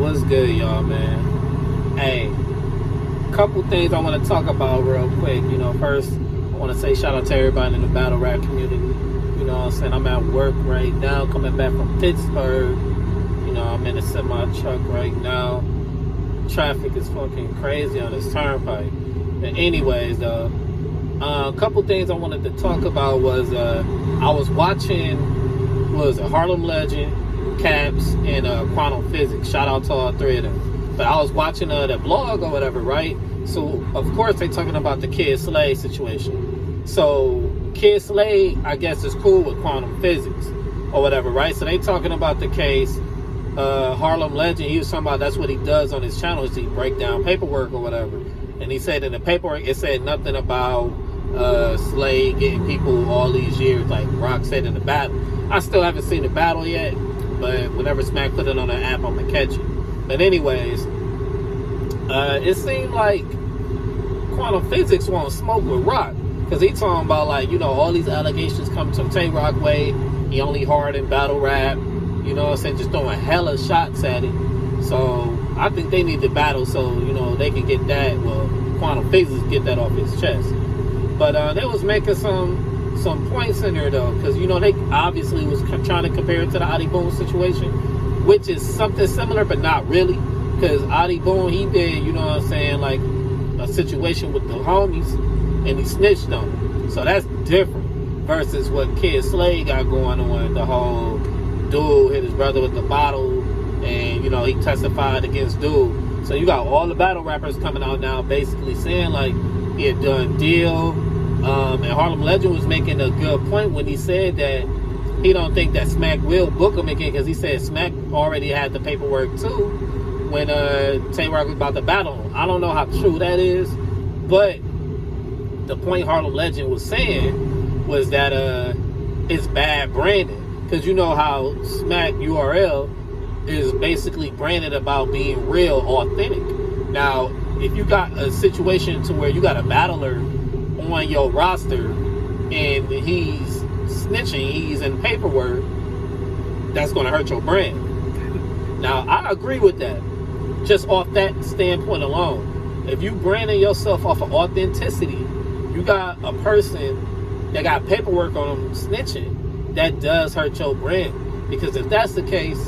What's good, y'all, man? Hey, couple things I want to talk about real quick. First, I want to say shout out to everybody in the battle rap community. You know what I'm saying? I'm at work right now, coming back from Pittsburgh. I'm in a semi truck right now. Traffic is fucking crazy on this turnpike. But anyways, though, a couple things I wanted to talk about was I was watching, Harlem Legend, Caps, and Quantum Physics. Shout out to all three of them. But I was watching the blog or whatever, right? So, of course, they talking about the Kyd Slade situation. So, Kyd Slade, I guess, is cool with Quantum Physics or whatever, right? So, they talking about the case. Harlem Legend, he was talking about that's what he does on his channel, is he break down paperwork or whatever. And he said in the paperwork, it said nothing about Slade getting people all these years, like Rock said in the battle. I still haven't seen the battle yet, but whenever Smack put it on the app, I'm gonna catch it. But anyways, it seemed like Quantum Physics won't smoke with Rock, because he talking about, like, all these allegations come to Tay Rock way. He only hard in battle rap, you know what I'm saying, just throwing hella shots at it. So I think they need to battle so they can get that, Quantum Physics get that off his chest. But they was making some points in there though, because they obviously was trying to compare it to the Adi Boom situation, which is something similar but not really, because Adi Boom, he did like a situation with the homies and he snitched on them. So that's different versus what Kyd Slade got going on. The whole dude hit his brother with the bottle and he testified against dude. So you got all the battle rappers coming out now basically saying like he had done deal. And Harlem Legend was making a good point when he said that he don't think that Smack will book him again, because he said Smack already had the paperwork too when Tay Rock was about to battle him. I don't know how true that is, but the point Harlem Legend was saying was that it's bad branding, because you know how Smack URL is basically branded about being real, authentic. Now, if you got a situation to where you got a battler on your roster and he's snitching, he's in paperwork, that's going to hurt your brand. Now, I agree with that, just off that standpoint alone. If you branding yourself off of authenticity, you got a person that got paperwork on them snitching, that does hurt your brand. Because if that's the case,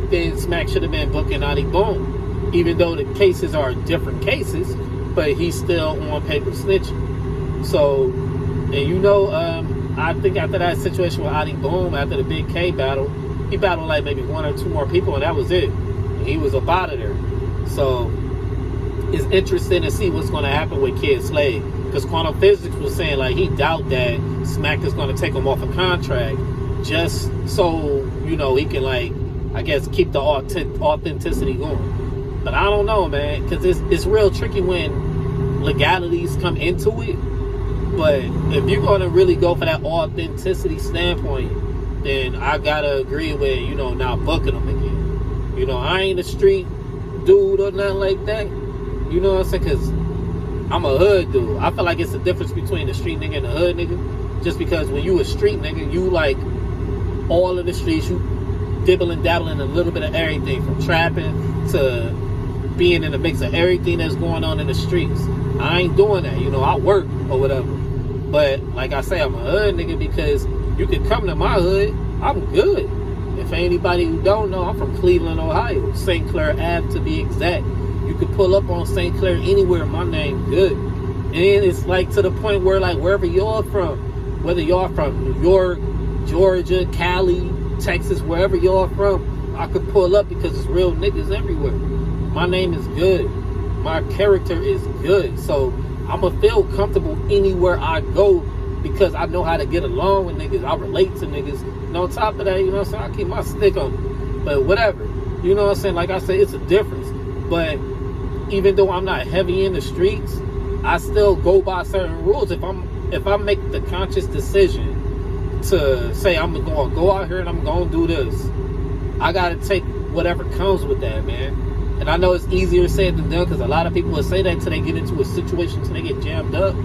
then Smack should have been booking Adi Boom, even though the cases are different cases, but he's still on paper snitching. So, and I think after that situation with Adi Boom, after the Big K battle, he battled like maybe one or two more people, and that was it. And he was up out of there. So, it's interesting to see what's going to happen with Kyd Slade, because Quantum Physics was saying like he doubt that Smack is going to take him off a contract just so he can, like, I guess, keep the authenticity going. But I don't know, man, because it's real tricky when legalities come into it. But if you're going to really go for that authenticity standpoint, then I got to agree with, not booking them again. I ain't a street dude or nothing like that. You know what I'm saying? Because I'm a hood dude. I feel like it's the difference between the street nigga and the hood nigga. Just because when you a street nigga, you like all of the streets, you dibble and dabble in a little bit of everything, from trapping to being in the mix of everything that's going on in the streets. I ain't doing that. I work or whatever. But like I say, I'm a hood nigga, because you can come to my hood, I'm good. If anybody who don't know, I'm from Cleveland, Ohio, St. Clair Ave to be exact. You can pull up on St. Clair anywhere, my name good. And it's like to the point where, like, wherever y'all from, whether y'all from New York, Georgia, Cali, Texas, wherever y'all from, I could pull up because it's real niggas everywhere. My name is good. My character is good. So I'm going to feel comfortable anywhere I go, because I know how to get along with niggas. I relate to niggas. And on top of that, you know what I'm saying, I keep my stick on me. But whatever. You know what I'm saying? Like I said, it's a difference. But even though I'm not heavy in the streets, I still go by certain rules. If I make the conscious decision to say I'm going to go out here and I'm going to do this, I got to take whatever comes with that, man. And I know it's easier said than done, because a lot of people will say that until they get into a situation, until they get jammed up.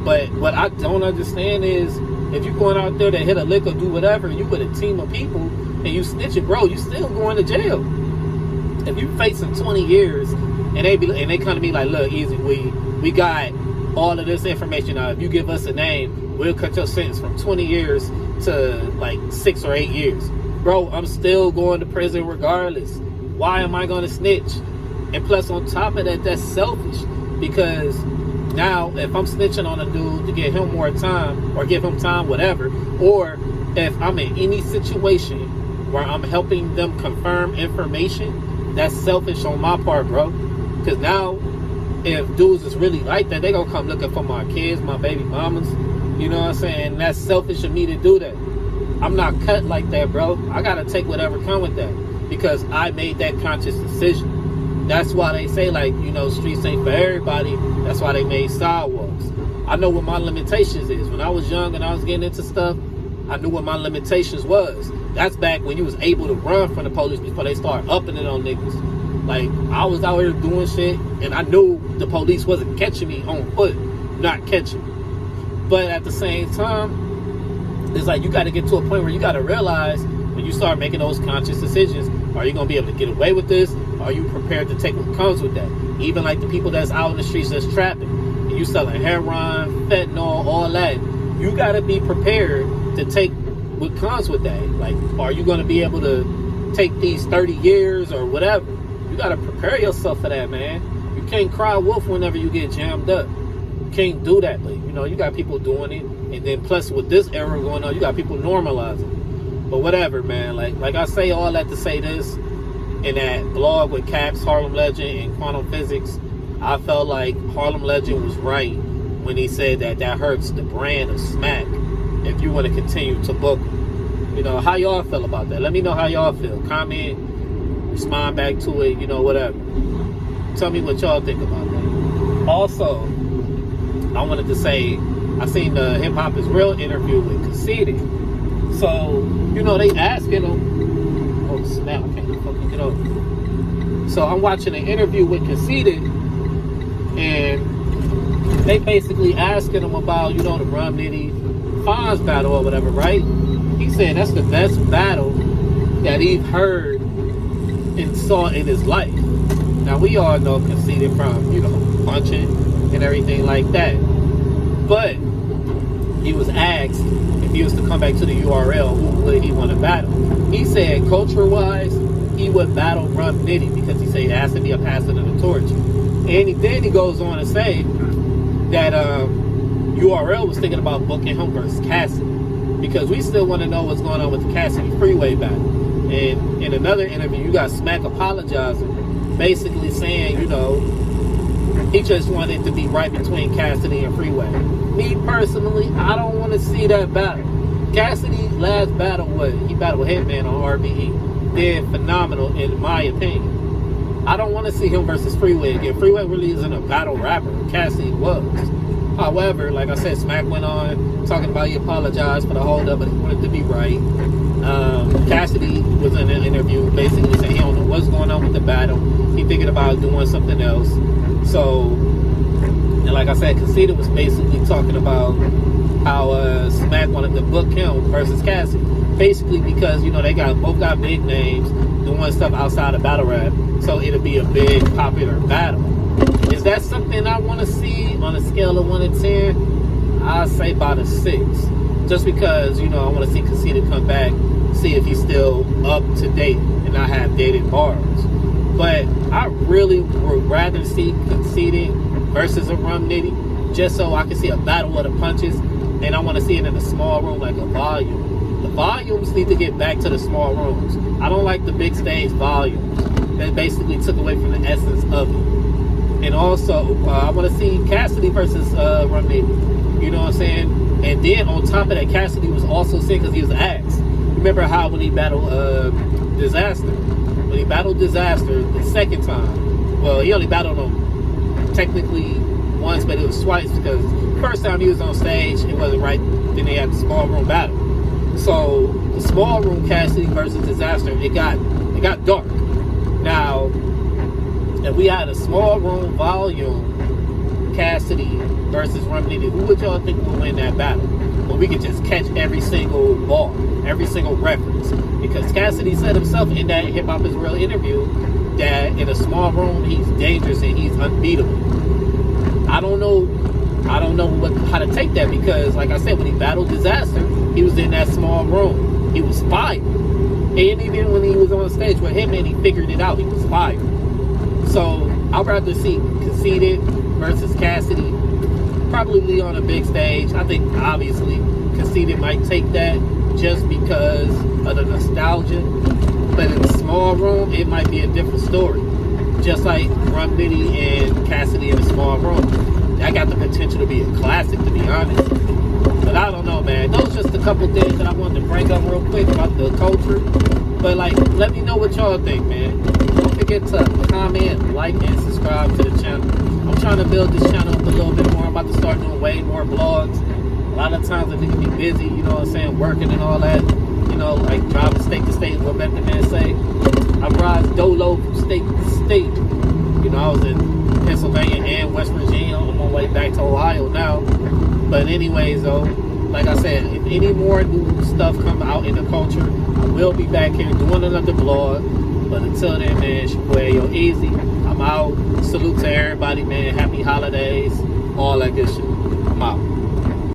But what I don't understand is, if you're going out there to hit a lick or do whatever, and you with a team of people and you snitching, bro, you still going to jail. if you facing 20 years and they come to me like, look, easy, we got all of this information now. If you give us a name, we'll cut your sentence from 20 years to like 6 or 8 years. Bro, I'm still going to prison regardless. Why am I going to snitch? And plus, on top of that, that's selfish. Because now, if I'm snitching on a dude to get him more time, or give him time, whatever, or if I'm in any situation where I'm helping them confirm information, that's selfish on my part, bro. Because now, if dudes is really like that, they gonna come looking for my kids, my baby mamas. You know what I'm saying? That's selfish of me to do that. I'm not cut like that, bro. I gotta take whatever come with that. Because I made that conscious decision. That's why they say, like, you know, streets ain't for everybody. That's why they made sidewalks. I know what my limitations is. When I was young and I was getting into stuff, I knew what my limitations was. That's back when you was able to run from the police before they started upping it on niggas. Like, I was out here doing shit, and I knew the police wasn't catching me on foot, not catching me. But at the same time, it's like you got to get to a point where you got to realize when you start making those conscious decisions, are you going to be able to get away with this? Are you prepared to take what comes with that? Even like the people that's out in the streets that's trapping, and you selling heroin, fentanyl, all that, you got to be prepared to take what comes with that. Like, are you going to be able to take these 30 years or whatever? You got to prepare yourself for that, man. You can't cry wolf whenever you get jammed up. You can't do that, but you know, you got people doing it. And then plus with this era going on, you got people normalizing. But whatever, man. Like I say all that to say this. In that blog with Caps, Harlem Legend, and Quantum Physics, I felt like Harlem Legend was right when he said that hurts the brand of Smack if you want to continue to book him. You know, how y'all feel about that? Let me know how y'all feel. Comment, respond back to it, you know, whatever. Tell me what y'all think about that. Also, I wanted to say, I seen the Hip Hop Is Real interview with Cassidy. So, you know, they asking him, oh snap, I can't fucking get over. So I'm watching an interview with Conceited, and they basically asking him about, you know, the Rum Nitty Fonz battle or whatever, right? He said that's the best battle that he heard and saw in his life. Now we all know Conceited from, you know, punching and everything like that. But he was asked if he was to come back to the URL, who would he want to battle? He said culture-wise, he would battle Rum Nitty because he said it has to be a passing of the torch. And then he goes on to say that URL was thinking about booking him versus Cassidy because we still want to know what's going on with the Cassidy Freeway battle. And in another interview, you got Smack apologizing, basically saying, you know, he just wanted to be right between Cassidy and Freeway. Me personally, I don't want to see that battle. Cassidy's last battle was, he battled Hitman on RBE. Did phenomenal in my opinion. I don't want to see him versus Freeway again. Freeway really isn't a battle rapper. Cassidy was. However, like I said, Smack went on talking about he apologized for the holdup, but he wanted to be right. Cassidy was in an interview basically saying he don't know what's going on with the battle. He thinking about doing something else. So, and like I said, Conceited was basically talking about how Smack wanted to book him versus Cassidy. Basically because, you know, they both got big names doing stuff outside of battle rap. So it'll be a big, popular battle. Is that something I want to see on a scale of 1 to 10? I'd say about a 6. Just because, you know, I want to see Conceited come back, see if he's still up to date and not have dated bars. But I really would rather see Conceited versus a Rum Nitty, just so I can see a battle of the punches, and I want to see it in a small room like a volume. The volumes need to get back to the small rooms. I don't like the big stage volumes. That basically took away from the essence of it. And also, I want to see Cassidy versus Rum Nitty. You know what I'm saying? And then on top of that, Cassidy was also saying, because he was asked, remember how when he battled Disaster? When he battled Disaster the second time, well, he only battled him technically once, but it was twice because the first time he was on stage, it wasn't right. Then they had the small room battle. So the small room Cassidy versus Disaster, it got dark. Now, if we had a small room volume Cassidy versus Rum Nitty, who would y'all think would win that battle? Well, we could just catch every single ball, every single reference. Because Cassidy said himself in that Hip Hop Is Real interview that in a small room he's dangerous and he's unbeatable. I don't know how to take that, because like I said, when he battled Disaster, he was in that small room. He was fire. And even when he was on stage with him and he figured it out, he was fire. So I'd rather see Conceited versus Cassidy, probably on a big stage. I think obviously Conceited might take that just because of the nostalgia. But in a small room, it might be a different story. Just like Rum Nitty and Cassidy in a small room. That got the potential to be a classic, to be honest. But I don't know, man. Those just a couple things that I wanted to bring up real quick about the culture. But like, let me know what y'all think, man. Don't forget to comment, like, and subscribe to the channel. I'm trying to build this channel up a little bit more. I'm about to start doing way more vlogs. A lot of times I think I be busy, you know what I'm saying, working and all that. You know, like driving state to state, what let the man say. I ride dolo from state to state. You know, I was in Pennsylvania and West Virginia, on my way back to Ohio now. But anyways, though, like I said, if any more new stuff come out in the culture, I will be back here doing another vlog. But until then, man, it's your boy Yo Easy. I'm out. Salute to everybody, man. Happy holidays, all that good shit. I'm out.